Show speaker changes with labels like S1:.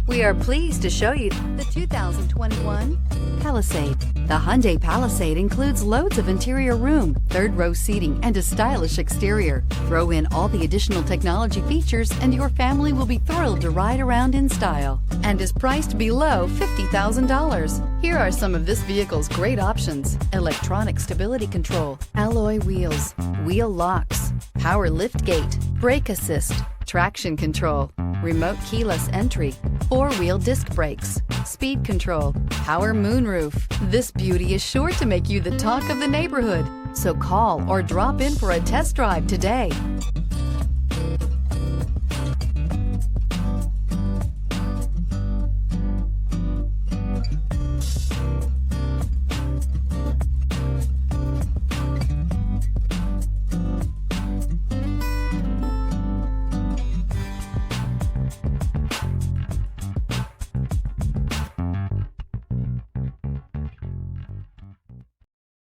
S1: We are pleased to show you the 2021 Palisade. The Hyundai Palisade includes loads of interior room, third-row seating, and a stylish exterior. Throw in all the additional technology features and your family will be thrilled to ride around in style, and is priced below $50,000. Here are some of this vehicle's great options: electronic stability control, alloy wheels, wheel locks, power liftgate, brake assist, traction control, remote keyless entry, four-wheel disc brakes, speed control, power moonroof. This beauty is sure to make you the talk of the neighborhood. So call or drop in for a test drive today.